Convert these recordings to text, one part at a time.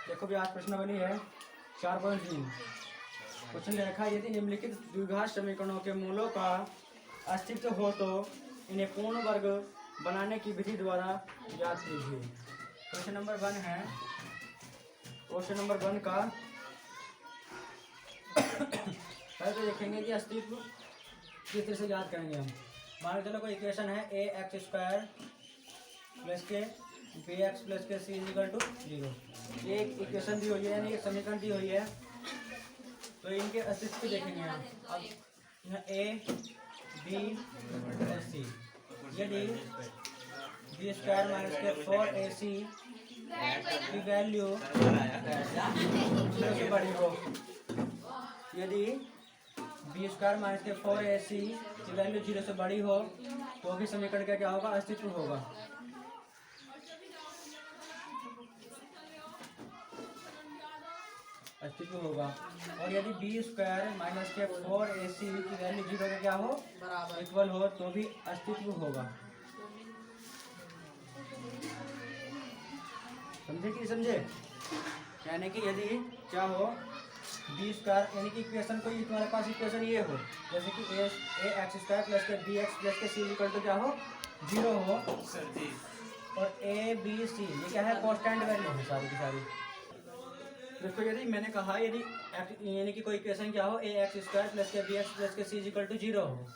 देखो भी आज प्रश्नावली है 4.3। क्वेश्चन में रखा है यदि निम्नलिखित द्विघात समीकरणों के मूलों का अस्तित्व हो तो इन्हें पूर्ण वर्ग बनाने की विधि द्वारा ज्ञात कीजिए। क्वेश्चन नंबर 1 है। क्वेश्चन नंबर 1 का पहले तो देखेंगे कि अस्तित्व किस तरह से ज्ञात करेंगे हम। मान के चलो कोई इक्वेशन है ए एक्स स्क्वायर प्लस के बी एक्स प्लस के सी इक्वल टू 0। ये एक इक्वेशन दी हुई है, यानी एक समीकरण दी हुई है। तो इनके अस्तित्व देखेंगे हम। अब यहाँ ए बी और सी, यदि बी स्क्वायर माइनस के 4ac की वैल्यू 0 से बड़ी हो, यदि बी स्क्वायर माइनस के 4ac की वैल्यू 0 से बड़ी हो तो भी समीकरण का क्या होगा, अस्तित्व होगा। अस्तित्व होगा। और यदि बी स्क्वायर माइनस के 4ac की वैल्यू 0 का क्या हो, इक्वल हो, तो भी अस्तित्व होगा। समझे कि समझे? यानी कि यदि क्या हो, बी स्क्वायर यानी कि इक्वेशन कोई तुम्हारे पास इक्वेशन ये हो, जैसे कि ए एक्स स्क्वायर प्लस के बी एक्स प्लस के सी इक्वल टू क्या हो, 0 हो, और ए बी सी ये क्या है, कांस्टेंट वैल्यू है सारी की सारी। दोस्तों यदि मैंने कहा यदि यानी कि कोई इक्वेशन क्या हो, ए एक्स स्क्वायर प्लस के बी एक्स प्लस के सी इक्वल टू 0 हो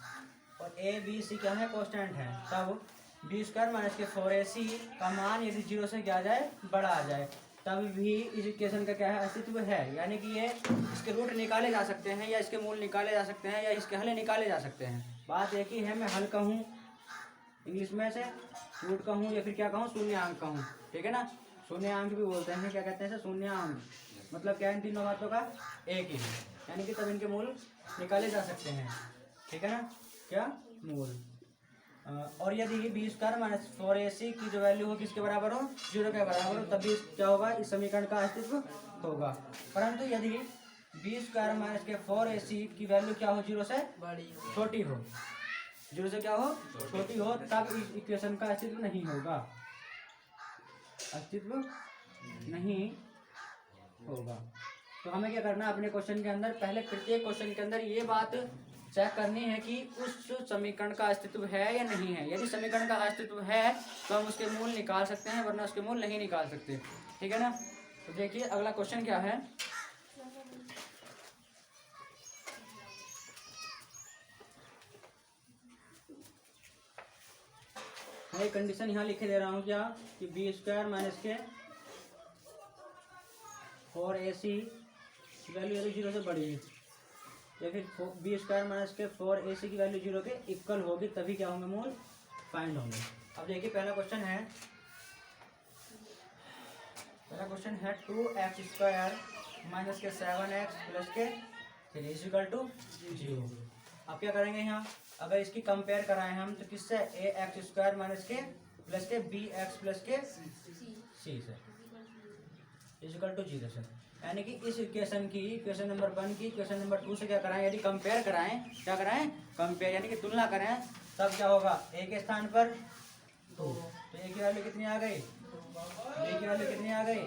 और ए बी सी क्या है, कांस्टेंट है, तब बी स्क्वायर माइनस के 4ac का मान यदि 0 से क्या आ जाए, बड़ा आ जाए, तब भी इस इक्वेशन का क्या है, अस्तित्व है। यानी कि ये इसके रूट निकाले जा सकते हैं, या इसके मूल निकाले जा सकते हैं, या इसके हल निकाले जा सकते हैं। बात एक ही है, मैं हल कहूँ इंग्लिश में से, रूट कहूँ, या फिर क्या कहूँ, शून्याङ्क कहूँ, ठीक है ना। शून्याङ्क भी बोलते हैं, क्या कहते हैं, शून्याङ्क मतलब क्या, इन तीनों बातों का एक ही है। यानी कि तब इनके मूल निकाले जा सकते हैं, ठीक है ना, क्या मूल। और यदि बी स्क्वायर माइनस 4ac की जो वैल्यू हो किसके बराबर हो, 0 के बराबर हो, तब भी क्या होगा, इस समीकरण का अस्तित्व होगा। परंतु यदि बी स्क्वायर माइनस के 4ac की वैल्यू क्या हो, 0 से छोटी हो, 0 से क्या हो, छोटी हो, तब इस इक्वेशन का अस्तित्व नहीं होगा, अस्तित्व नहीं होगा। तो हमें क्या करना है, अपने क्वेश्चन के अंदर पहले प्रत्येक क्वेश्चन के अंदर ये बात चेक करनी है कि उस समीकरण का अस्तित्व है या नहीं है। यदि समीकरण का अस्तित्व है तो हम उसके मूल निकाल सकते हैं, वरना उसके मूल नहीं निकाल सकते, ठीक है ना। तो देखिए अगला क्वेश्चन क्या है। मैं कंडीशन यहाँ लिखे दे रहा हूँ क्या, कि बी स्क्वायर माइनस के 4ac वैल्यू यदि 0 से बड़ी है, या फिर बी स्क्वायर माइनस के 4ac की वैल्यू 0 के इक्वल होगी, तभी क्या होंगे, मूल फाइंड होंगे। अब देखिए पहला क्वेश्चन है, 2x स्क्वायर माइनस के 7x प्लस के 3 इक्वल टू 0। अब क्या करेंगे यहाँ, अगर इसकी कंपेयर कराएं हम तो किससे, ए एक्स स्क्वायर माइनस के प्लस के बी एक्स प्लस के सी से इक्वल टू 0 से। यानी कि इस इक्वेशन की, इक्वेशन नंबर 1 की इक्वेशन नंबर 2 से क्या कराएं, यदि कंपेयर कराएं, क्या कराएं, कंपेयर यानी कि तुलना करें, तब क्या होगा, ए के स्थान पर 2, तो ए की वैल्यू कितनी आ गई, बी की वैल्यू कितनी आ गई,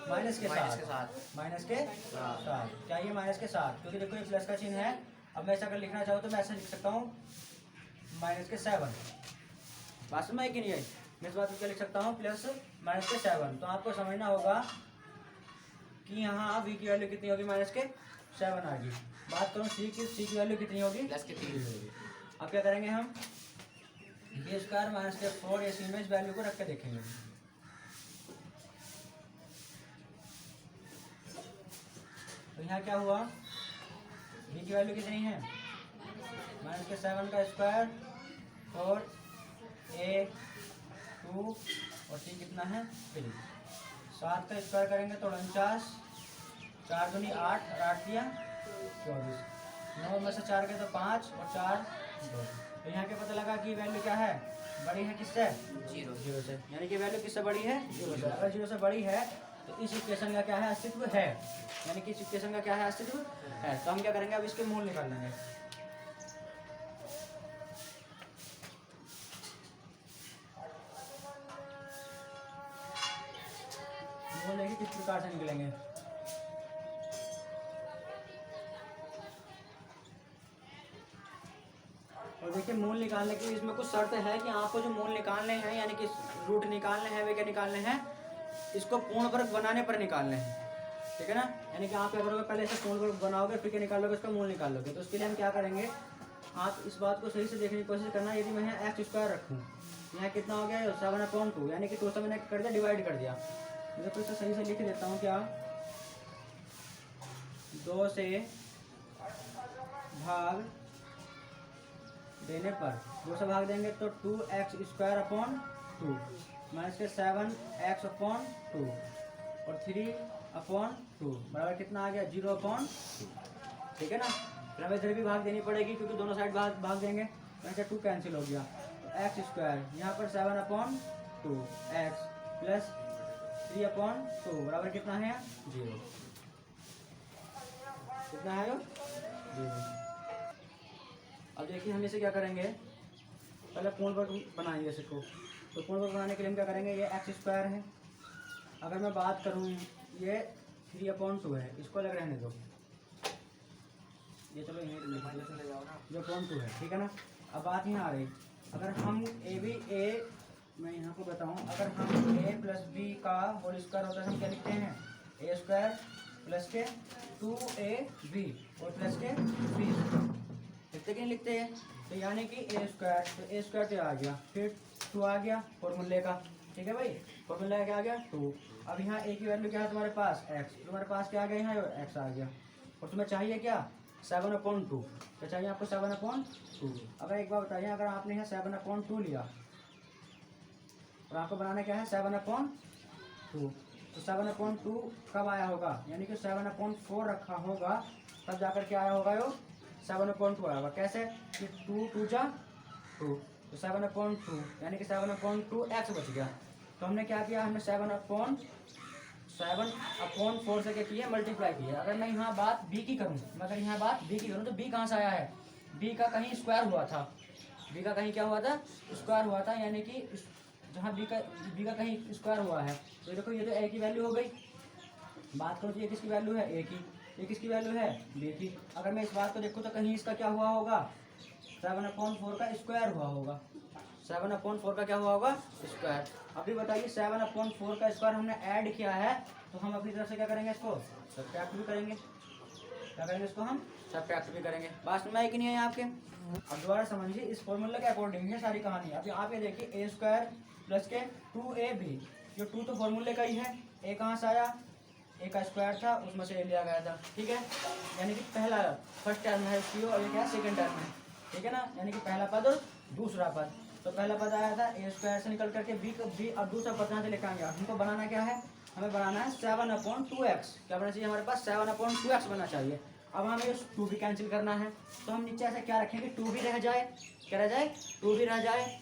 माइनस के साथ, माइनस के साथ, क्या ये माइनस के साथ, क्योंकि देखो ये प्लस का चिन्ह है। अब मैं ऐसा अगर लिखना चाहूँ तो मैं ऐसा लिख सकता हूँ, माइनस के 7, बात में है कि नहीं है, मैं इस बात को क्या लिख सकता हूँ, प्लस माइनस के 7। तो आपको समझना होगा कि यहाँ v की वैल्यू कितनी होगी, माइनस के 7 आ गई। बात करूँ c की वैल्यू कितनी होगी, प्लस के 3 होगी। अब क्या करेंगे हम, बी स्क्वायर माइनस के 4ac में इस वैल्यू को रख के देखेंगे। तो यहाँ क्या हुआ, v की वैल्यू कितनी है, माइनस के 7 का स्क्वायर और a 2 और c कितना है 3। 7 का स्क्वायर करेंगे तो 49, 4 दूनी 8 और 8 दिया 24, 9 में से 4 के तो 5 और 4 2। तो यहाँ क्या पता लगा कि वैल्यू क्या है, बड़ी है किससे, 0 से, यानी कि वैल्यू किससे बड़ी है, 0 से। अगर 0 से बड़ी है तो इस इक्वेशन का क्या है, अस्तित्व है, यानी कि इस इक्वेशन का क्या है, अस्तित्व है। तो हम क्या करेंगे, अब इसके मूल निकाल लेंगे। वो देखिए किस प्रकार से निकलेंगे। और देखिए मूल निकालने के लिए इसमें कुछ शर्त है कि आपको जो मूल निकालने हैं यानी कि रूट निकालने हैं वे क्या निकालने हैं, इसको पूर्ण वर्ग बनाने पर निकालने हैं, ठीक है ना। यानी कि आप क्या करोगे, पहले इसे पूर्ण वर्ग बनाओगे फिर क्या निकालोगे, इसका मूल निकालोगे। तो उसके लिए हम क्या करेंगे, आप इस बात को सही से देखने की कोशिश करना। यदि मैं यहाँ एक्स स्क्वायर रखूँ, यहाँ कितना हो गया 7/2, यानी कि 2 से मैंने कर दिया डिवाइड कर दिया। मैं तो इसे सही से लिख देता हूँ, क्या 2 से भाग देने पर, 2 से भाग देंगे तो 2x² माइनस के 7x/2 और 3/2 बराबर कितना आ गया 0/2, ठीक है ना। फिर हमें इधर भी भाग देनी पड़ेगी क्योंकि दोनों साइड भाग देंगे, तो 2 कैंसिल हो गया। तो x² यहाँ पर 7/2 x प्लस 3/2 बराबर कितना है 0, कितना है 0। अब देखिए हम इसे क्या करेंगे, पहले पूर्ण वर्ग बनाएंगे इसको। तो पूर्ण वर्ग बनाने के लिए हम क्या करेंगे, ये x² है, अगर मैं बात करूँ ये 3/2 है, इसको अलग रहने दो, ये चलो जो 0.2 है, ठीक है ना। अब बात यहाँ आ रही, अगर हम मैं यहाँ को बताऊँ, अगर हम a प्लस b का होल स्क्वायर होता है हम क्या लिखते हैं, a² प्लस के 2ab और प्लस के b, लिखते कि नहीं लिखते हैं। तो यानी कि a² तो a² तो आ गया, फिर 2 आ गया फॉर्मूले का, ठीक है भाई, फॉर्मूला क्या आ गया 2। अब यहाँ a की वैल्यू क्या है तुम्हारे पास x, तुम्हारे पास क्या आ गया यहाँ x आ गया, और तुम्हें चाहिए क्या 7/2, तो चाहिए आपको 7/2। अगर एक बार बताइए, अगर आपने यहाँ 7/2 लिया और आपको बनाना क्या है 7/2, तो 7/2 कब आया होगा, यानी कि 7/4 रखा होगा तब जाकर के आया होगा यो 7/2 आया होगा। कैसे कि 2 2 जा 2, तो 7/2 यानी कि 7/2 x बच गया। तो हमने क्या किया, हमने 7/4 से क्या किया मल्टीप्लाई किया। अगर मैं यहाँ बात b की करूँ, मैं अगर यहाँ बात b की करूँ तो b कहाँ से आया है, b का कहीं स्क्वायर हुआ था, b का कहीं क्या हुआ था स्क्वायर हुआ था, यानी कि जहाँ b का कहीं स्क्वायर हुआ है। तो देखो ये तो a की वैल्यू हो गई, बात करो तो ये किसकी वैल्यू है a की, ये किसकी वैल्यू है b की। अगर मैं इस बात को देखूँ तो कहीं इसका क्या हुआ होगा 7/4 का स्क्वायर हुआ होगा, 7/4 का क्या हुआ होगा स्क्वायर। अभी बताइए 7/4 का स्क्वायर हमने ऐड किया है, तो हम अपनी तरफ से क्या करेंगे, इसको सब्ट्रैक्ट भी करेंगे, क्या करेंगे इसको हम सब्ट्रैक्ट भी करेंगे। बात समझ आई कि नहीं है आपके। अब दोबारा समझिए, इस फॉर्मूले के अकॉर्डिंग है सारी कहानी। अभी आप ये देखिए a² प्लस के 2ab, जो 2 तो फॉर्मूले का ही है, a कहाँ से आया, a का स्क्वायर था उसमें से a लिया गया था, ठीक है। यानी कि पहला फर्स्ट टर्म है उसकी और ये क्या है सेकेंड टर्म है, ठीक है ना। यानी कि पहला पद और दूसरा पद, तो पहला पद आया था a² से निकल करके b और दूसरा पद यहाँ से लेकर आएंगे। हमको बनाना क्या है, हमें बनाना है 7/2x, क्या बनना चाहिए हमारे पास 7/2x बनना चाहिए। अब हमें 2 भी कैंसिल करना है, तो हम नीचे ऐसे क्या रखेंगे 2 भी रह जाए, क्या रह जाए 2 भी रह जाए,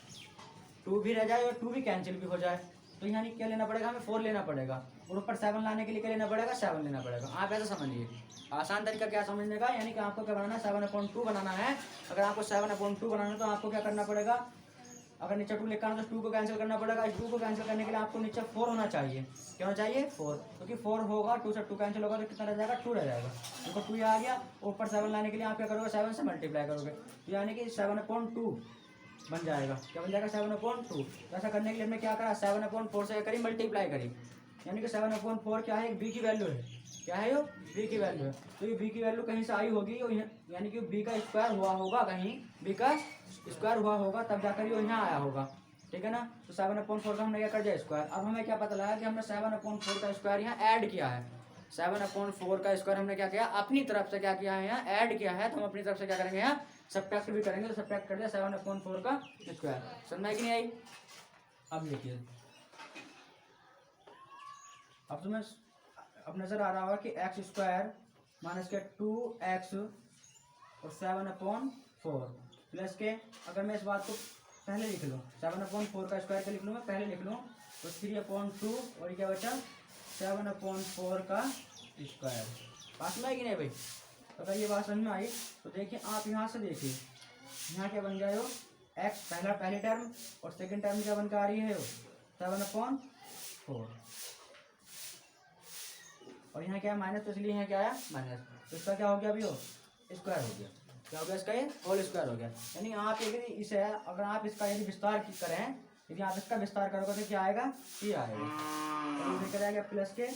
2 भी रह जाए और 2 भी कैंसिल भी हो जाए। तो यानी क्या लेना पड़ेगा हमें 4 लेना पड़ेगा, और ऊपर 7 लाने के लिए क्या लेना पड़ेगा 7 लेना पड़ेगा। आप ऐसा समझिए, आसान तरीका क्या समझने का, यानी कि आपको क्या बनाना है 7/2 बनाना है। अगर आपको 7/2 बनाना है तो आपको क्या करना पड़ेगा, अगर नीचे 2 लिखा है तो 2 को कैंसिल करना पड़ेगा। 2 को कैंसिल करने के लिए आपको नीचे 4 होना चाहिए, क्या होना चाहिए 4, क्योंकि 4 होगा 2 से 2 कैंसिल होगा तो कितना रह जाएगा 2 रह जाएगा। देखो 2 आ गया, ऊपर 7 लाने के लिए आप क्या करोगे 7 से मल्टीप्लाई करोगे, तो यानी कि 7/2 बन जाएगा, क्या बन जाएगा 7/2। तो ऐसा करने के लिए हमने क्या करा 7/4 से करी मल्टीप्लाई करी, यानी कि 7/4 क्या है b की वैल्यू है, क्या है यो b की वैल्यू है। तो ये b की वैल्यू कहीं से आई होगी, यानी कि b का स्क्वायर हुआ होगा, कहीं b का स्क्वायर हुआ होगा तब जाकर ये यहाँ आया होगा, ठीक है ना। तो 7/4 का हमने क्या कर दिया स्क्वायर। अब हमें क्या पता लगा कि हमने 7/4 का स्क्वायर यहाँ ऐड किया है, 7/4 का स्क्वायर हमने क्या किया अपनी तरफ से क्या किया है यहाँ ऐड किया है, तो हम अपनी तरफ से क्या करेंगे यहाँ सब्ट्रैक्ट भी करेंगे। तो सब्ट्रैक्ट कर दिया 7/4 का स्क्वायर, समझ में कि नहीं आई। अब देखिए, अब तुम्हें अब नजर आ रहा होगा कि x² माइनस के 2x और 7/4 प्लस के, अगर मैं इस बात को पहले लिख लूँ 7/4 का स्क्वायर का लिख लूँ, मैं पहले लिख लूँ तो 3/2 और ये क्या बचा 7/4 का स्क्वायर। बात में आई कि नहीं भाई। अगर ये बात समझ में आई तो देखिए आप यहाँ से देखिए, यहाँ क्या बन गया हो x पहली टर्म और सेकंड टर्म क्या बनकर आ रही है 7/4, और यहाँ क्या है माइनस, तो इसलिए यहाँ क्या आया माइनस। तो इसका क्या हो गया अभी हो स्क्वायर हो गया। क्या हो गया इसका, ये होल स्क्वायर हो गया। यानी आप यदि इसे अगर आप इसका यदि विस्तार करें, यदि आप इसका विस्तार करोगे तो क्या आएगा, ये आएगा। और ये क्या आएगा प्लस के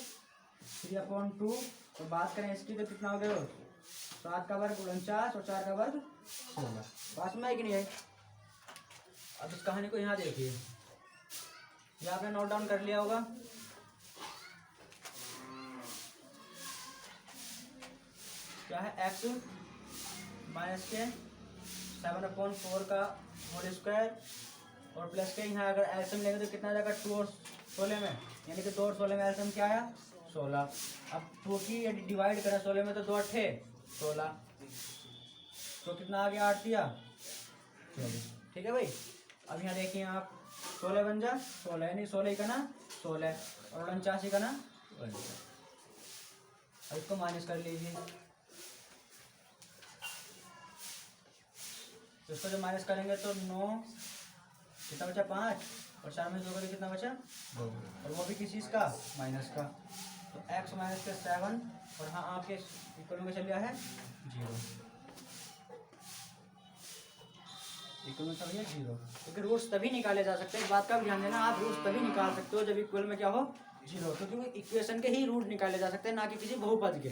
3/2। तो बात करें इसकी तो कितना हो गया, 7 का वर्ग 49 और 4 का वर्ग 16। पास में है कि नहीं है। अब इस कहानी को यहाँ देखिए, ये आपने नोट डाउन कर लिया होगा। क्या है x माइनस के 7/4 का होल स्क्वायर और प्लस के यहाँ अगर एलसीएम लेंगे तो कितना आ जाएगा 2 और 16 में, यानी कि 2 और 16 में एलसीएम क्या आया 16। अब 2 की यदि डिवाइड करें 16 में तो 2 8 16, तो कितना आ गया 8 दिया 24। ठीक है भाई। अब यहाँ देखिए आप 16 बन जा 16, यानी 16 का ना 16 और 49 का ना 49। अब इसको माइनस कर लीजिए, तो इसको जब माइनस करेंगे तो 9 कितना बचा 5 और 4 में 2 करें कितना बचा 2, और वो भी किस चीज़ का माइनस का। तो x माइनस के 7 और हाँ आपके इक्वल में चल गया है 0, इक्वल में चल गया 0। क्योंकि रूट्स तभी निकाले जा सकते हैं, इस बात का भी ध्यान देना, आप रूट्स तभी निकाल सकते हो जब इक्वल में क्या हो 0, क्योंकि इक्वेशन के ही रूट निकाले जा सकते हैं, ना कि किसी बहुपद के।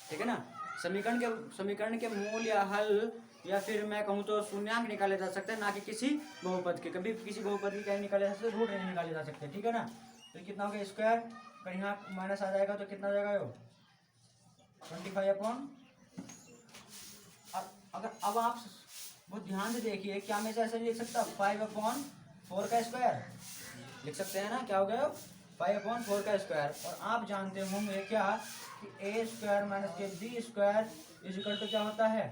ठीक है ना। समीकरण के मूल या हल या फिर मैं कहूँ तो शून्यांक निकाले जा सकते हैं, ना कि किसी बहुपद के। कभी किसी बहुपद की क्या निकाले जा सकते, रूट नहीं निकाले जा सकते। ठीक है ना। तो कितना हो गया स्क्वायर, अगर यहाँ माइनस आ जाएगा तो कितना हो जाएगा 25/। अब आप बहुत ध्यान से देखिए, क्या मैं ऐसे लिख सकता 5/4 का स्क्वायर लिख सकते हैं ना। क्या हो गया 5/4 का स्क्वायर। और आप जानते होंगे क्या कि a स्क्वायर माइनस के b square is equal to क्या होता है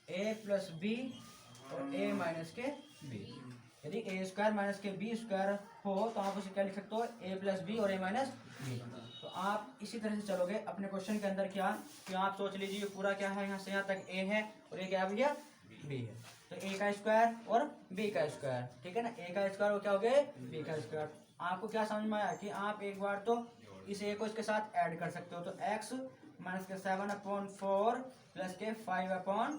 a प्लस b और a माइनस के b। यदि a स्क्वायर माइनस के b स्क्वायर हो तो आप उसे क्या लिख सकते हो a प्लस b और a माइनस b। तो आप इसी तरह से चलोगे अपने क्वेश्चन के अंदर। क्या कि आप सोच लीजिए पूरा क्या है, यहाँ से यहाँ तक a है और ये क्या भैया b है। तो a का स्क्वायर और b का स्क्वायर, ठीक है ना। a का स्क्वायर क्या हो गया b का स्क्वायर। आपको क्या समझ में आया कि आप एक बार तो इस a को इसके साथ ऐड कर सकते हो। तो x माइनस के 7/4 प्लस के 5/4,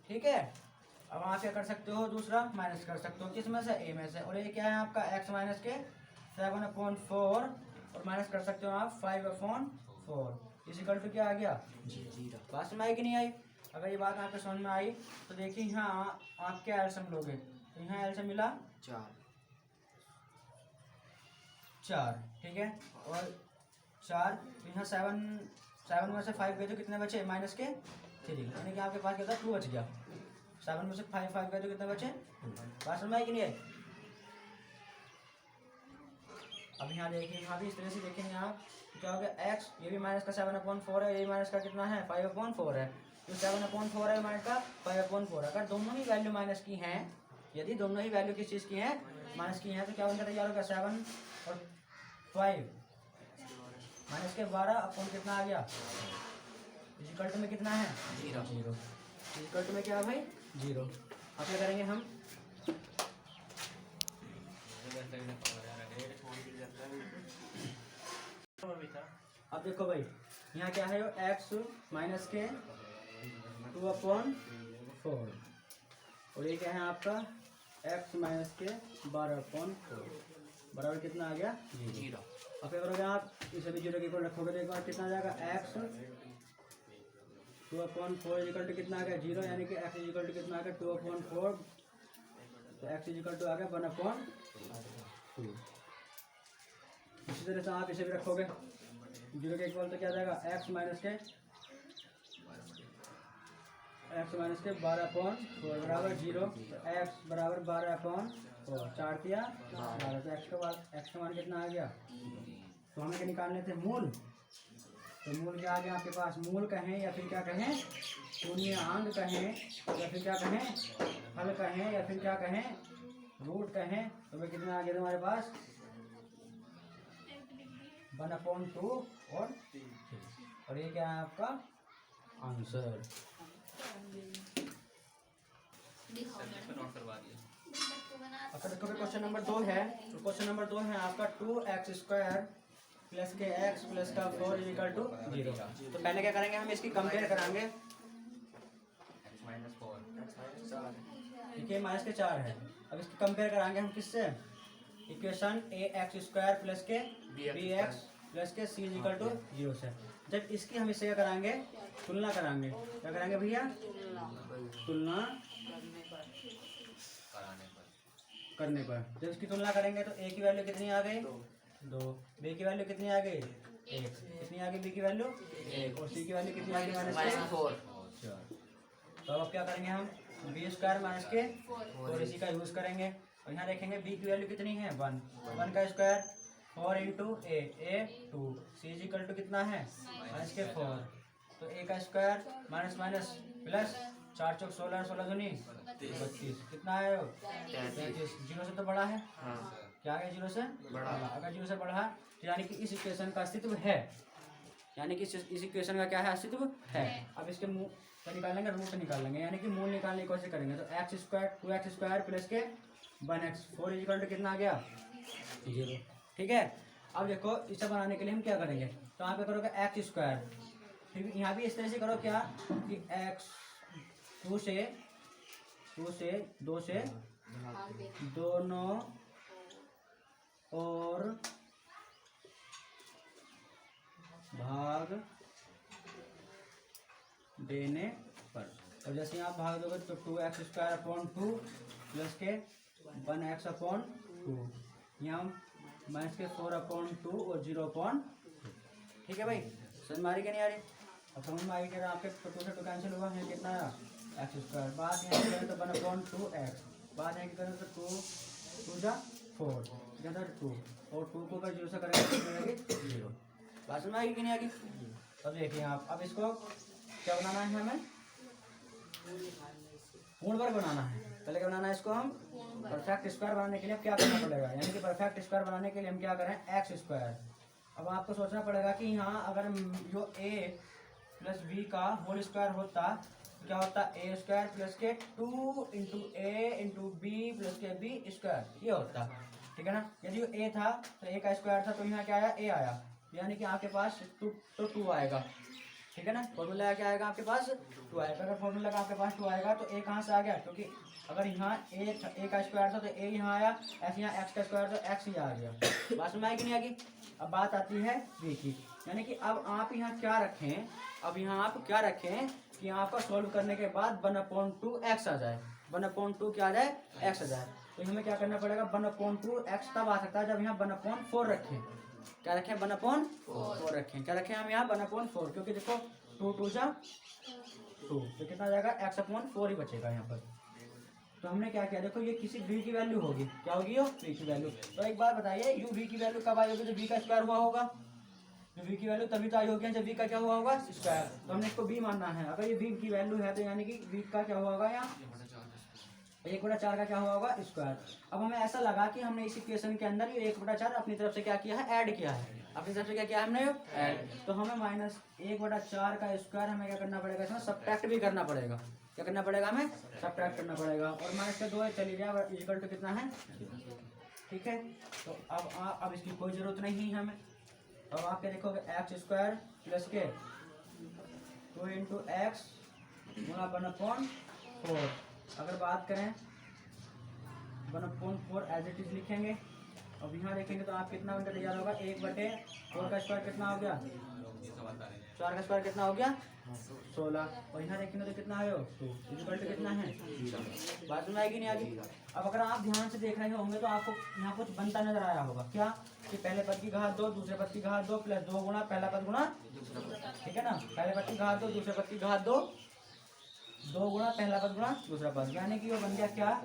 ठीक है। अब आप क्या कर सकते हो, दूसरा माइनस कर सकते हो, किस में से a में से। और ये क्या है आपका x माइनस के 7/4 और माइनस कर सकते हो आप 5/4 इस इक्वल टू क्या आ गया 0। बात समझ आई कि नहीं आई। अगर ये बात आपको समझ में आई तो देखिए यहाँ आप क्या एलसीएम लोगे, तो यहाँ एलसीएम मिला 4, ठीक है। और 4 तो यहाँ 7 में से 5 गए तो कितने बचे माइनस के 3, यानी कि आपके पास क्या था 2 बच गया। 7 में से 5 गए तो कितने बचे 2। बात समझ आई कि नहीं है। अब यहाँ देखिए, यहाँ भी इस तरह से देखेंगे आप क्या हो गया x, ये भी माइनस का 7/4 है, ये माइनस का कितना है 5/4 है। तो 7/4 है माइनस का 5/4। अगर दोनों ही वैल्यू माइनस की हैं, यदि दोनों ही वैल्यू किस चीज़ की हैं माइनस की हैं, तो क्या बनकर तैयार होगा 7 और 5 माइनस के 12 कितना आ गया इक्वल टू में कितना है 0। इक्वल टू में क्या है भाई 0। अब क्या करेंगे हम, अब देखो भाई यहाँ क्या है x माइनस के 2/4 और ये क्या है आपका x माइनस के 12/4 बराबर कितना आ गया 0। अब क्या करोगे आप इसे भी 0 के इक्वल रखोगे तो एक बार कितना आ जाएगा x 2/4 इक्वल टू कितना आ गया 0, यानी कि x इक्वल टू कितना आ गया 2/4, तो x इक्वल टू आ गया 1/2। इसी तरह से आप इसे भी रखोगे 0 के इक्वल तो क्या जाएगा x माइनस के 12/4 बराबर 0। तो x बराबर 12/4 4 दिया 12, तो x का मान कितना आ गया। तो हमें क्या निकालने थे मूल, तो मूल क्या आ गया आपके पास, मूल कहें या फिर क्या कहें शून्यांक कहें या फिर क्या कहें हल कहें या फिर क्या कहें रूट कहें, तो वे कितना आ गया हमारे पास 1/2 और ये क्या है आपका आंसर। अगर देखो क्वेश्चन नंबर 2 है, तो क्वेश्चन नंबर 2 है आपका 2x² प्लस के एक्स प्लस का 4 इक्वल टू 0। तो पहले क्या करेंगे, हम इसकी कंपेयर कराएंगे। ठीक है, माइनस के 4 है। अब इसकी कंपेयर कराएंगे हम किससे, इक्वेशन ए एक्स स्क्वायर प्लस के बी एक्स प्लस के सी इक्वल टू 0 से। जब इसकी हम इससे क्या कराएंगे, तुलना कराएंगे। क्या कराएंगे भैया, तुलना करने पर। जब इसकी तुलना करेंगे तो ए की वैल्यू कितनी आ गई, 2। बी की वैल्यू कितनी आ गई, 1। कितनी आ गई बी की वैल्यू, 1। और सी की वैल्यू कितनी आ गई, -4। तो अब क्या करेंगे हम, बी स्क्वायर माइनस के 4 इसी का यूज करेंगे। और यहाँ देखेंगे बी की वैल्यू कितनी है, 1। 1 का square 4 into a 2। C equal to कितना है, माइनस के 4। तो ए का स्क्वायर माइनस माइनस प्लस 4 चौक 16, 16 दूनी 32। कितना है, 33। 0 से तो बड़ा है, क्या है 0 से बड़ा। अगर 0 से बड़ा तो यानी कि इस इक्वेशन का अस्तित्व है, यानी कि इस इक्वेशन का क्या है, अस्तित्व है। अब इसके मूल तो निकालेंगे, रूट निकालेंगे, यानी कि मूल निकालने की कोशिश करेंगे। तो x square 2x square plus के 1x 4 इक्वल टू कितना आ गया, 0। ठीक है, अब देखो इसे बनाने के लिए हम क्या करेंगे, तो यहाँ पे करोगे एक्स स्क्वायर। ठीक है, यहाँ भी इस तरह से करो क्या कि एक्स 2 से दोनों और भाग देने पर। और जैसे यहाँ भाग दोगे तो 2x स्क्वायर अपॉन 2 प्लस के 1x अपॉन 2, यहाँ माइनस के 4 अपॉन 2 और 0 अपॉन 2। ठीक है भाई, समझ में आ रही क्या नहीं आ रही। अब समझ में आ गई, आपके 2 से 2 कैंसिल हुआ है, कितना आया एक्स स्क्वायर। बात यहाँ की करें तो 1 अपॉन 2x। बात यहाँ की करें तो 2 जा 4 ज़्यादा 2 और 2 को अगर 0 से करेंगे तो मिलेगी 0। बात समझ में आएगी कि नहीं आएगी। अब देखिए आप, अब इसको क्या बनाना है, हमें पूर्ण वर्ग बनाना है। पहले क्या बनाना है इसको, हम परफेक्ट स्क्वायर बनाने के लिए क्या करना पड़ेगा, यानी कि परफेक्ट स्क्वायर बनाने के लिए हम क्या करें, एक्स स्क्वायर। अब आपको सोचना पड़ेगा कि यहाँ अगर जो ए प्लस बी का होल स्क्वायर होता तो क्या होता, ए स्क्वायर प्लस के 2 इंटू ए इंटू बी प्लस के बी स्क्वायर, ये होता। ठीक है ना, यदि ए था तो ए का स्क्वायर था, तो यहाँ क्या आया, ए आया, यानी कि आपके पास 2 आएगा। ठीक है ना, फॉर्मूला क्या आएगा आपके पास, 2 आएगा। अगर फॉर्मूला का आपके पास 2 आएगा तो ए कहाँ से आ गया, क्योंकि अगर यहाँ ए का स्क्वायर था तो ए यहाँ आया, ऐसे यहाँ एक्स का स्क्वायर तो एक्स ही आ गया। बात समझ आएगी नहीं आएगी। अब बात आती है बी की, यानी कि अब आप यहाँ क्या रखें, अब यहाँ आप क्या रखें कि यहाँ पर सॉल्व करने के बाद 1/2 एक्स आ जाए, 1/2 क्या आ जाए, एक्स आ जाए। तो हमें क्या करना पड़ेगा, 1/2 एक्स तब आ सकता है जब यहाँ 1/4 रखें। क्या रखें, 1/4 रखें। क्या रखें हम यहाँ 1/4, क्योंकि देखो 2 2 जा 2 तो कितना आ जाएगा, x/4 ही बचेगा यहाँ पर। तो हमने क्या किया, देखो ये किसी v की वैल्यू होगी, क्या होगी, यो v की वैल्यू। तो एक बार बताइए, यू v की वैल्यू कब आई होगी, जब v का स्क्वायर हुआ होगा। तो v की वैल्यू तभी तो आई होगी जब v का क्या हुआ होगा, स्क्वायर। तो हमने इसको v मानना है। अगर ये v की वैल्यू है तो यानी कि v का क्या हुआ होगा, यहाँ 1/4 का क्या हुआ होगा, स्क्वायर। अब हमें ऐसा लगा कि हमने इस इक्वेशन के अंदर ये 1/4 अपनी तरफ से क्या किया है, ऐड किया है। अपनी तरफ से क्या किया हमने, ऐड। तो हमें -1/4 का स्क्वायर हमें क्या करना पड़ेगा, इसमें सब्ट्रैक्ट भी करना पड़ेगा। क्या करना पड़ेगा, हमें सब्ट्रैक्ट करना पड़ेगा। और -2 चली जाए, इक्वल टू कितना है, ठीक है। तो अब इसकी कोई जरूरत नहीं है हमें। अब आप क्या देखोगे, एक्स स्क्वायर प्लस के 2 इंटू एक्स गुणा 1/4। अगर बात करें 1/4 एज इट इज लिखेंगे। अब यहाँ देखेंगे तो आप कितना बनकर तैयार होगा, 1/4 का स्क्वायर कितना हो गया, 4 का स्क्वायर कितना हो गया, 16। और यहाँ देखेंगे तो कितना है, 2 इक्वल टू कितना है, बात में आएगी नहीं आएगी। अब अगर आप ध्यान से देख रहे होंगे तो आपको यहाँ कुछ बनता नजर आया होगा, क्या कि पहले पद की घात 2 दूसरे पद की घात 2 प्लस 2 गुणा पहला पद गुणा, ठीक है ना, पहले पद की घात 2 दूसरे पद की घात 2 गुणा पहला पद गुणा दूसरा पद, यानी कि वो बन गया क्या,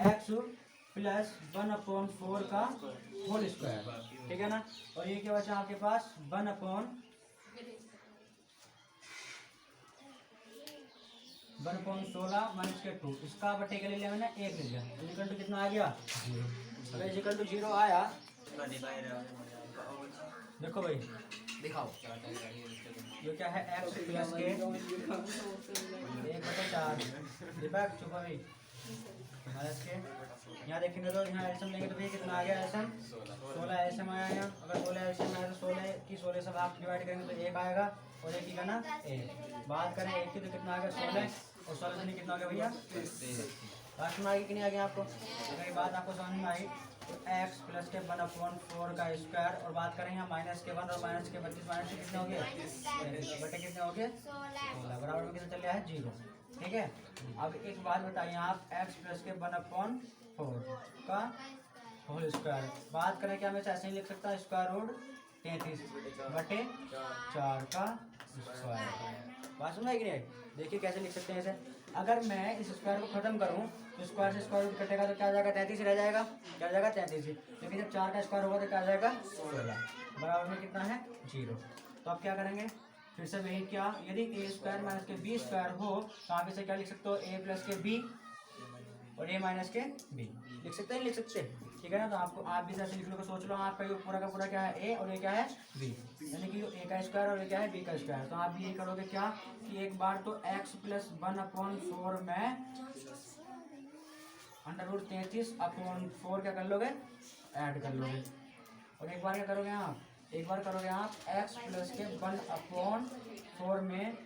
एक्स प्लस 1/4 का होल स्क्वायर। ठीक है ना, और ये क्या बचा आपके पास, 1/16 माइनस के 2। इसका बटे के लिए मैंने 1 ले लिया, इक्वल टू कितना आ गया, 0। अगर इक्वल टू 0 आया, देखो भाई दिखाओ, ये क्या है, एक्स प्लस के 1/4 दिमाग छुपा भी माइनस के, यहाँ देखेंगे तो यहाँ एल्सियम लेंगे तो भैया कितना आ गया, एल्सियम 16 एल्सियम आया यहाँ। अगर 16 एल्सियम आया तो 16 16 से भाग डिवाइड करेंगे तो 1 आएगा और 1 की का ना 1। बात करें 1 की तो कितना आ गया 16 और 16 से कितना आ गया भैया बात समझ आई कि नहीं आ गया आपको? अगर ये बात आपको समझ में आई तो x प्लस के 1/4 का स्क्वायर और बात करें यहाँ माइनस के 1 और माइनस के 32 माइनस के कितने हो गए बटे कितने हो गए 16 बराबर में कितने चल रहा है 0। ठीक है, अब एक बात बताइए आप x प्लस के 1/4 का होल स्क्वायर बात करें क्या हमें ऐसे ही लिख सकता है स्क्वायर रूट 33 बटे 4 का स्क्वायर। बात समझ आई कि नहीं? देखिए कैसे लिख सकते हैं ऐसे, अगर मैं इस स्क्वायर को खत्म करूं तो स्क्वायर से स्क्वायर रूट कटेगा तो क्या आ जाएगा 33 रह जाएगा, क्या आ जाएगा 33। लेकिन जब 4 का स्क्वायर होगा तो क्या आ जाएगा 16 बराबर में कितना है 0। तो आप क्या करेंगे फिर से वही क्या, यदि ए स्क्वायर माइनस के बी स्क्वायर हो तो आप इसे क्या लिख सकते हो ए प्लस के बी और ए माइनस के बी लिख सकते हैं, लिख सकते हैं। ठीक है ना, तो आपको आप भी ऐसे लिख लो, सोच लो आपका ये पूरा का पूरा क्या है ए और ये क्या है बी, यानी कि ए का स्क्वायर और ये क्या है बी का स्क्वायर। तो आप भी यही करोगे क्या कि एक बार तो x प्लस 1/4 में √33/4 क्या कर लोगे ऐड कर लोगे, और एक बार क्या करोगे आप एक बार करोगे आप x प्लस के 1/4 में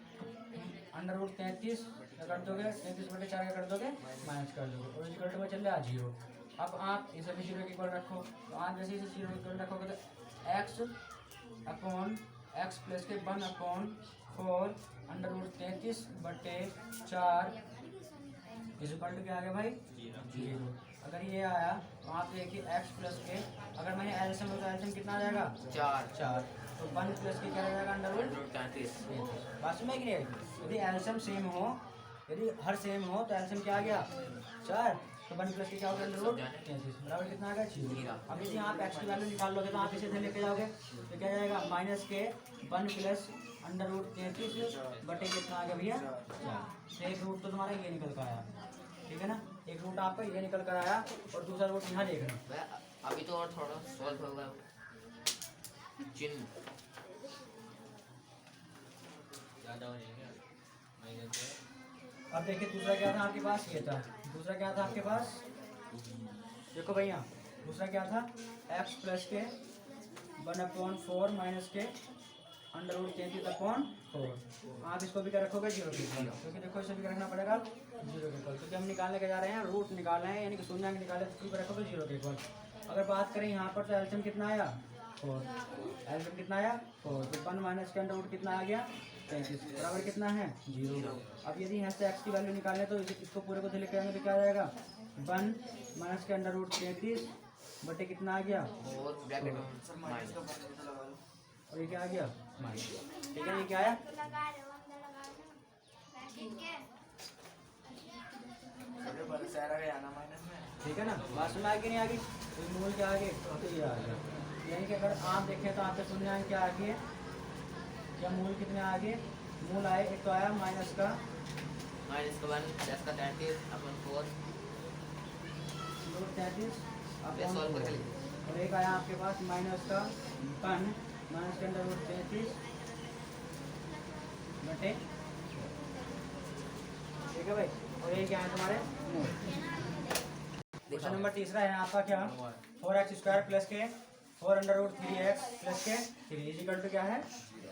√33 कर दोगे 33/4 क्या कर दोगे माइनस कर दोगे और इक्वल टू में चल रहा है 0। अब आप इसे भी 0 के इक्वल रखो, तो आप जैसे इसे 0 के इक्वल रखोगे तो x प्लस के 1/4 √33/4 इस इक्वल टू क्या आ गया भाई 0। अगर ये आया तो आप देखिए x प्लस के अगर मैंने एलसीएम तो एलसीएम कितना आ जाएगा 4 तो 1 प्लस के क्या आ जाएगा √33। बात समझ में कि नहीं? यदि एलसीएम सेम हो, यदि हर सेम हो तो एलसीएम क्या आ गया 4 तो 1 प्लस के क्या होगा √33 बराबर कितना आ गया 0। अब यदि आप x की वैल्यू निकाल लोगे तो आप इसे इधर लेके जाओगे तो क्या जाएगा माइनस के 1 प्लस √33 बटे कितना आ गया भैया 4। एक रूट तो तुम्हारा ये निकल कर आया, ठीक है ना, एक रूट आपका ये निकल कर आया और दूसरा रूट यहाँ देखना। अभी तो और थोड़ा सॉल्व होगा चिन्ह ज़्यादा हो जाएगा। अब देखिए दूसरा क्या था आपके पास, ये था दूसरा क्या था आपके पास, देखो भैया दूसरा क्या था x प्लस के 1/4 माइनस के √33/4 आप इसको भी क्या रखोगे 0 के इक्वल, क्योंकि देखो इसे भी रखना पड़ेगा 0 के इक्वल, क्योंकि हम निकालने के जा रहे हैं रूट निकालना है यानी कि शून्य निकाले तो भी रखोगे 0 के इक्वल। अगर बात करें यहाँ पर तो एलसीएम कितना आया 4, एलसीएम कितना आया 4 तो 1 माइनस के अंडर रूट कितना आ गया 33 बराबर कितना है 0। अब यदि यहाँ से x की वैल्यू निकालें तो इसको पूरे को लेकर आएंगे तो क्या आ जाएगा 1 माइनस के अंडर रूट 33 बटे कितना आ गया और ये क्या आ गया माइनस। ठीक है, ये क्या आया ठीक है ना, बात सुना कि नहीं आ गई, तो मूल क्या आ गए तो ये आ गया। यानी कि अगर आप देखें तो आपके सुनने आए क्या आ गए, क्या मूल कितने आ गए, मूल आए एक तो आया माइनस का 1 10 का 33/4 √33 और एक आया आपके पास माइनस का 1 माइनस के अंदर √33 बटे, ठीक है भाई, और ये क्या है तुम्हारे क्वेश्चन नंबर तीसरा है आपका क्या 4x स्क्वायर प्लस के 4√3x प्लस के 3 इक्वल टू क्या है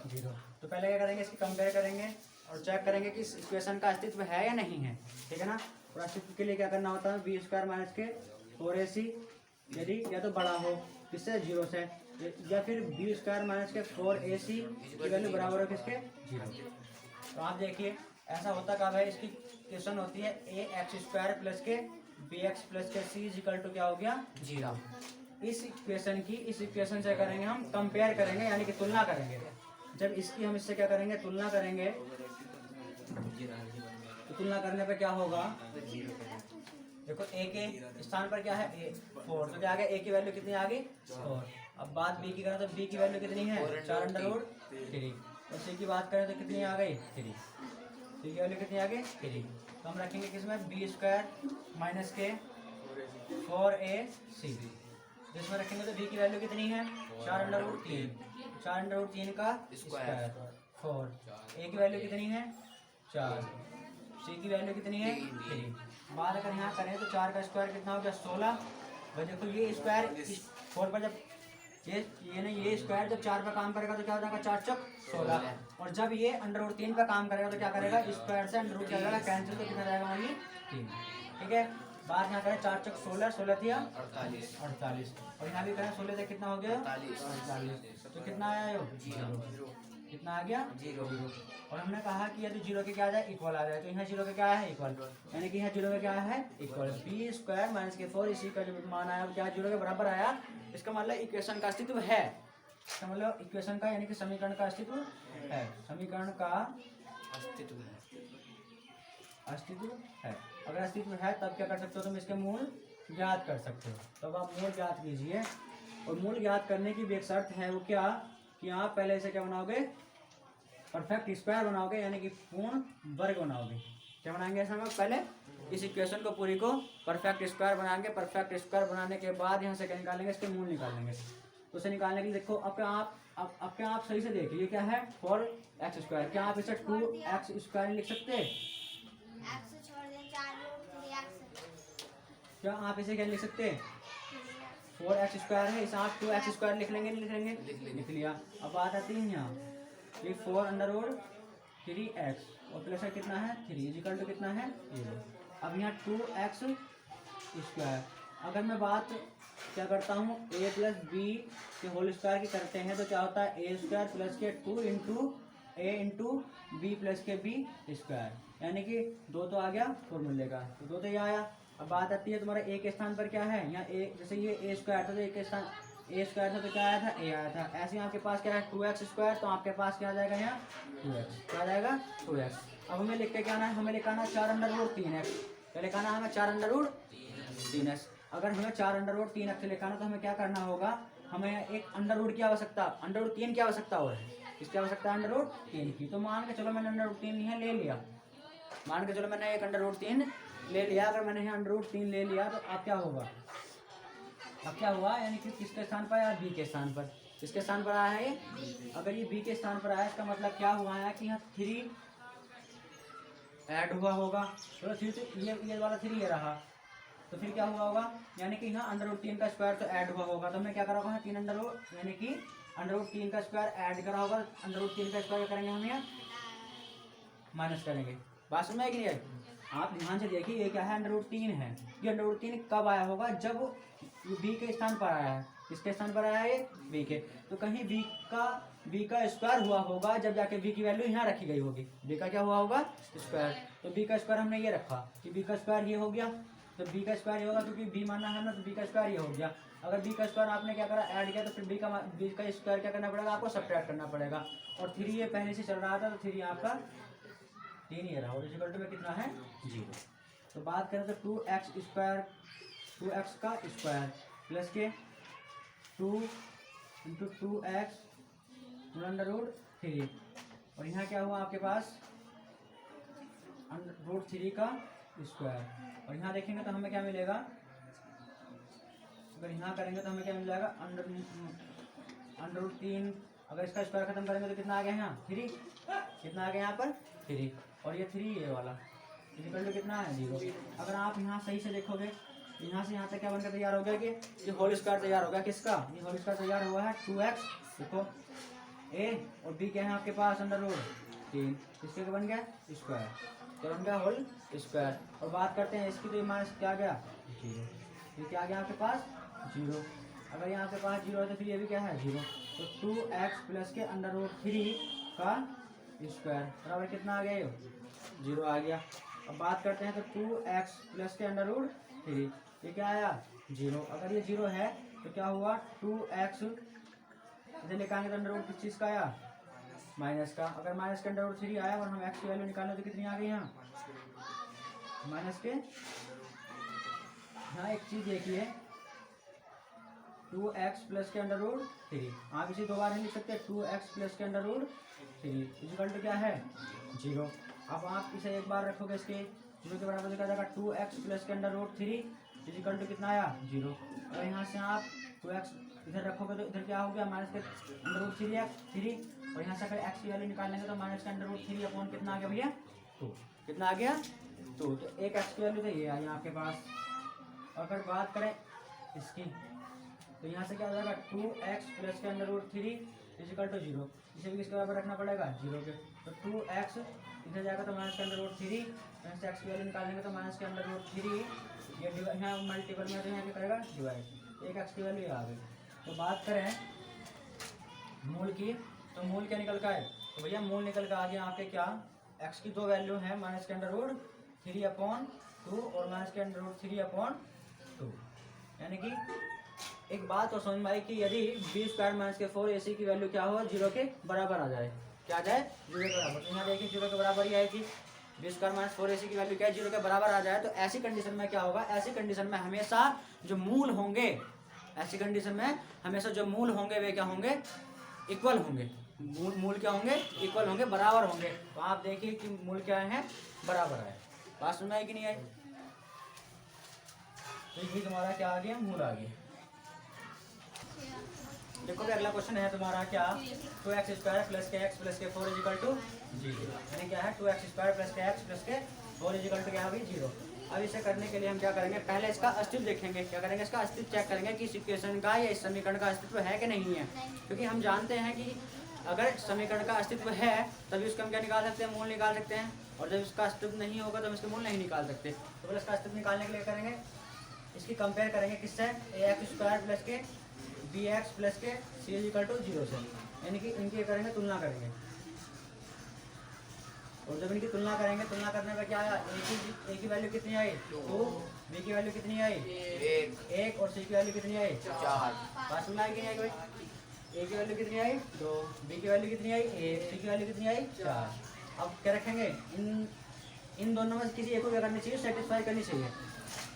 0। तो पहले क्या करेंगे इसकी कंपेयर करेंगे और चेक करेंगे कि इस इक्वेशन का अस्तित्व है या नहीं है, ठीक है ना। और अस्तित्व के लिए क्या करना होता है बी स्क्वायर माइनस के 4ac यदि या तो बड़ा हो किससे 0 से, या फिर बी स्क्वायर माइनस के 4ac की वैल्यू बराबर हो किसके 0। तो आप देखिए ऐसा होता कब है, इसकी इक्वेशन होती है ax स्क्वायर प्लस के bx प्लस के c इक्वल टू क्या हो गया 0। इस इक्वेशन की इस इक्वेशन से करेंगे हम कंपेयर करेंगे यानी कि तुलना करेंगे। जब इसकी हम इससे क्या करेंगे तुलना करेंगे तो तुलना करने पे क्या होगा, देखो a के स्थान पर क्या है a 4 तो क्या आ गया a की वैल्यू कितनी आ गई 4। अब बात b की करें तो b की वैल्यू कितनी है 4√3 और c की बात करें तो कितनी आ गई 3, c की वैल्यू कितनी आ गई 3। तो हम रखेंगे किसमें बी स्क्वायर माइनस के 4ac जिसमें रखेंगे तो b की वैल्यू कितनी है 4√3 का स्क्वायर 4, a की वैल्यू कितनी है 4, c की वैल्यू कितनी है 3। बात अगर यहाँ करें तो 4 का स्क्वायर कितना हो गया 16। भाई देखो ये स्क्वायर इस 4 पर जब ये ना ये स्क्वायर जब 4 पे काम करेगा तो क्या हो जाएगा, 4 चौक 16। और जब ये √3 पे काम करेगा तो क्या करेगा, स्क्वायर से अंडर रूट क्या करेगा, कैंसिल, तो कितना जाएगा हमारी 3। ठीक है, बाहर यहाँ करें 4 चौक 16, 16 थिया 48, और यहाँ भी करें 16 से कितना हो गया 48, तो कितना आया ये, कितना आ गया 0। और हमने कहा कि यदि 0 के क्या आ जाए, इक्वल आ जाए, तो यहाँ 0 के क्या है, इक्वल, यानी कि यहाँ 0 के क्या है, इक्वल। बी स्क्वायर माइनस के 4 इसी का जो मान आया क्या 0 के बराबर आया, इसका मतलब इक्वेशन का अस्तित्व है, इसका मतलब इक्वेशन का यानी कि समीकरण का अस्तित्व है, समीकरण का अस्तित्व है। अगर अस्तित्व है तब क्या कर सकते हो तुम, इसके मूल ज्ञात कर सकते हो। तब आप मूल ज्ञात कीजिए, और मूल ज्ञात करने की भी एक शर्त है, वो क्या कि आप पहले इसे क्या बनाओगे, परफेक्ट स्क्वायर बनाओगे, यानी कि पूर्ण वर्ग बनाओगे। क्या बनाएंगे ऐसा, में पहले इस इक्वेशन को पूरी को परफेक्ट स्क्वायर बनाएंगे। परफेक्ट स्क्वायर बनाने के बाद यहाँ से क्या निकालेंगे, इसके मूल निकालेंगे। तो उसे निकालने के लिए देखो, अब क्या आप सही से देखिए, क्या है 4x²। क्या आप इसे 2x² लिख सकते हैं, क्या आप इसे क्या लिख सकते हैं, 4x² है, इसे आप 2x² लिख लेंगे, नहीं लिख लेंगे, लिख लिया। अब बात आती है यहाँ, ये 4√3x और प्लस है कितना है 3 इजिकल टू कितना है 0। अब यहाँ 2x², अगर मैं बात क्या करता हूँ a प्लस बी के होल स्क्वायर की करते हैं, तो क्या होता है a² प्लस के 2 into a into b plus के बी स्क्वायर, यानी कि 2 तो आ गया फॉर्मूले का, तो 2 तो ये आया। अब बात आती है तुम्हारा a के स्थान पर क्या है, यहाँ a, जैसे ये a² था तो a के स्थान a² था तो क्या आया था, a आया था। ऐसे ही आपके पास क्या है 2x², तो आपके पास क्या आ जाएगा यहाँ 2x, क्या आ जाएगा 2x। अब हमें लिख के क्या आना है, हमें लिखाना है 4√3x, क्या लिखाना है हमें 4√3x। अगर हमें 4√3x लिखाना तो हमें क्या करना होगा, हमें एक अंडर की आवश्यकता, √3 की आवश्यकता हो है, इसकी आवश्यकता है √3 की। तो मान के चलो मैंने √3 यहाँ ले लिया, मान के चलो मैंने एक √3 ले लिया। अगर मैंने यहाँ √3 ले लिया तो अब क्या होगा, अब क्या हुआ, यानी कि किसके स्थान पर आया, बी के स्थान पर, किसके स्थान पर आया है, अगर ये बी के स्थान पर आया इसका मतलब क्या हुआ है कि यहाँ 3 ऐड हुआ होगा, तो फिर ये वाला 3 ये रहा, तो फिर क्या हुआ होगा, यानी कि यहाँ √3 का स्क्वायर तो ऐड हुआ होगा, तो मैं क्या करा होगा 3 यानी कि √3 का स्क्वायर ऐड करा होगा, √3 का स्क्वायर करेंगे हम यहाँ माइनस करेंगे। बात समझ में आई कि नहीं आई, आप ध्यान से देखिए, ये क्या है √3 है, ये √3 कब आया होगा, जब बी के स्थान पर आया है, किसके स्थान पर आया है ये बी के, तो कहीं बी का स्क्वायर हुआ होगा, जब जाके बी की वैल्यू यहाँ रखी गई होगी, बी का क्या हुआ होगा स्क्वायर, तो बी का स्क्वायर हमने ये रखा कि बी का स्क्वायर ये हो गया, तो बी का स्क्वायर ये होगा क्योंकि बी मानना है ना, तो बी का स्क्वायर ये हो गया। अगर बी का स्क्वायर आपने क्या करा ऐड किया, तो फिर बी का स्क्वायर क्या करना पड़ेगा, आपको सब्ट्रैक्ट करना पड़ेगा, और 3 ये पहले से चल रहा था, तो 3 आपका 3 ये रहा, और इक्वल टू में कितना है 0। तो बात करें तो 2x का स्क्वायर प्लस के 2 इंटू 2x √3, और यहाँ क्या हुआ आपके पास √3 का स्क्वायर, और यहाँ देखेंगे तो हमें क्या मिलेगा, अगर यहाँ करेंगे तो हमें क्या मिल जाएगा √3, अगर इसका स्क्वायर खत्म करेंगे तो कितना आ गया यहाँ 3, कितना आ गया यहाँ पर 3, और ये 3 ये वाला इक्वल टू कितना है 0। अगर आप यहाँ सही से देखोगे, यहाँ से यहाँ तक क्या बनकर तैयार हो गया कि ये होल स्क्वायर तैयार होगा, किसका, ये होल स्क्वायर तैयार हुआ है 2x, देखो a और b क्या है आपके पास √3, इसके बन गया स्क्वायर, तो बन गया होल स्क्वायर। और बात करते हैं इसकी, तो ये माइनस क्या आ गया 0, ये क्या आ गया आपके पास 0। अगर यहाँ आपके पास 0 है तो फिर ये भी क्या है 0, तो 2x प्लस के √3 का स्क्वायर बराबर कितना आ गया, ये 0 आ गया। अब बात करते हैं तो 2x प्लस के √3, ये क्या आया 0। अगर ये 0 है तो क्या हुआ 2x इसे निकालेंगे तो √3 किस चीज़ का आया माइनस का, अगर माइनस के √3 आया और हम x की वैल्यू निकालें तो कितनी आ गई यहाँ माइनस के। यहाँ एक चीज़ देखिए 2x प्लस के √3, आप इसे 2 बार नहीं लिख सकते, 2x प्लस के √3 इक्वल टू क्या है 0। अब आप इसे एक बार रखोगे, इसके 0 के बराबर क्या जाएगा 2x प्लस के √3 इक्वल टू कितना आया 0। और यहाँ से आप 2x इधर रखोगे तो इधर क्या हो गया माइनस के √3, और यहाँ से अगर x की वैल्यू निकालेंगे तो माइनस के √3 अपॉन कितना आ गया भैया 2, कितना आ गया 2, तो एक x की वैल्यू तो ये आई आपके पास। अगर बात करें इसकी, तो यहाँ से क्या हो जाएगा 2x प्लस के अंडर रूट 3 इजिकल टू 0। इसे भी किसके बराबर रखना पड़ेगा 0 के। तो 2x इधर जाएगा तो माइनस के अंडर रूट 3, यहाँ से x की वैल्यू निकालेंगे तो माइनस के अंडर रूट 3, ये यहाँ मल्टीपल में तो यहाँ क्या करेगा डिवाइड, एक x की वैल्यू आ गई। तो बात करें मूल की, तो मूल क्या निकल का है, तो भैया मूल निकल का आ गया आपके क्या, x की दो वैल्यू है माइनस के अंडर रूट 3/2 और माइनस के अंडर रूट 3/2। यानी कि एक बात और समझ में आई कि यदि b² माइनस के 4ac की वैल्यू क्या हो 0 के बराबर आ जाए, क्या आ जाए 0 के बराबर। तो यहाँ देखिए 0 के बराबर ही आएगी, b² माइनस 4ac की वैल्यू क्या है 0 के बराबर आ जाए। तो ऐसी कंडीशन में क्या होगा, ऐसी कंडीशन में हमेशा जो मूल होंगे, ऐसी कंडीशन में हमेशा जो मूल होंगे वे क्या होंगे, इक्वल होंगे। मूल क्या होंगे, इक्वल होंगे, बराबर होंगे। तो आप देखिए कि मूल क्या है, बराबर है। बात समझ में आई कि नहीं आई। तो ये तुम्हारा क्या आ गया, मूल आ गया। देखो भी अगला क्वेश्चन है तुम्हारा क्या, 2x² प्लस के x प्लस के 4 इजिकल टू 0। यानी क्या है 2x² प्लस के x प्लस के 4 इजिकल टू क्या है 0। अब इसे करने के लिए हम क्या करेंगे, पहले इसका अस्तित्व देखेंगे। क्या करेंगे, इसका अस्तित्व चेक करेंगे कि इस इक्वेशन का या इस समीकरण का अस्तित्व है कि नहीं है। क्योंकि हम जानते हैं कि अगर समीकरण का अस्तित्व है तभी उसका हम क्या निकाल सकते हैं, मूल निकाल सकते हैं। और जब इसका अस्तित्व नहीं होगा तो हम इसके मूल नहीं निकाल सकते। तो पहले इसका अस्तित्व निकालने के लिए करेंगे, इसकी कंपेयर करेंगे किससे, ax² प्लस के bx प्लस के c इजिकल टू 0 से। यानी कि इनकी करेंगे तुलना करेंगे। और जब इनकी तुलना करेंगे, तुलना करने पर क्या आया, a की वैल्यू कितनी आई 2, b की वैल्यू कितनी आई 1 और c की वैल्यू कितनी आई 4। बात सुनना है कि नहीं आई कोई, a की वैल्यू कितनी आई 2, b की वैल्यू कितनी आई 1, c की वैल्यू कितनी आई 4। अब क्या रखेंगे, इन दोनों में किसी एक को क्या करनी चाहिए, सेटिस्फाई करनी चाहिए,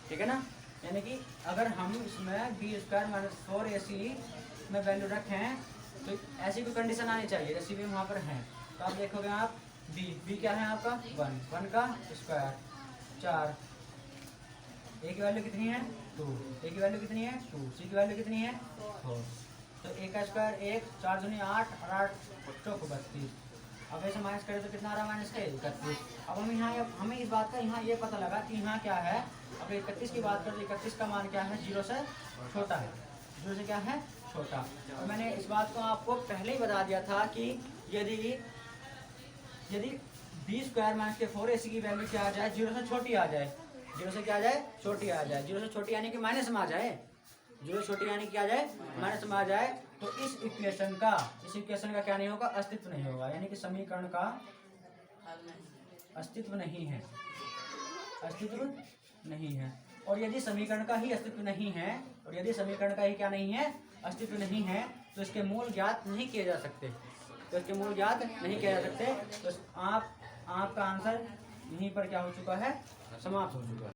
ठीक है ना। यानी कि अगर हम इसमें b² माइनस 4ac में वैल्यू रखें तो ऐसी कोई कंडीशन आनी चाहिए जैसे भी वहाँ पर है। तो आप देखोगे आप b क्या है आपका 1 का स्क्वायर 4, a की वैल्यू कितनी है 2, a की वैल्यू कितनी है 2, c की वैल्यू कितनी है 4। तो a का स्क्वायर 1, 4 दूनी 8 और 8 चौक 32। अब ऐसे माइनस करें तो कितना आ रहा है माइनस के 31। अब हम यहाँ हमें इस बात का यहाँ ये पता लगा कि यहाँ क्या है, अब 31 की बात करें तो 31 का मान क्या है 0 से छोटा है, 0 से क्या है छोटा। और मैंने इस बात को आपको पहले ही बता दिया था कि यदि b² माइनस के 4ac की वैल्यू क्या आ जाए 0 से छोटी आ जाए, 0 से क्या आ जाए छोटी आ जाए, 0 से छोटी यानी कि माइनस में आ जाए, 0 से छोटी यानी कि आ जाए माइनस में आ जाए, तो इस इक्वेशन का क्या नहीं होगा, अस्तित्व नहीं होगा। यानी कि समीकरण का अस्तित्व नहीं है, अस्तित्व नहीं है। और यदि समीकरण का ही अस्तित्व नहीं है, और यदि समीकरण का ही क्या नहीं है, अस्तित्व नहीं है, तो इसके मूल ज्ञात नहीं किए जा सकते, तो इसके मूल ज्ञात नहीं किए जा सकते। तो आपका आंसर यहीं पर क्या हो चुका है, समाप्त हो चुका है।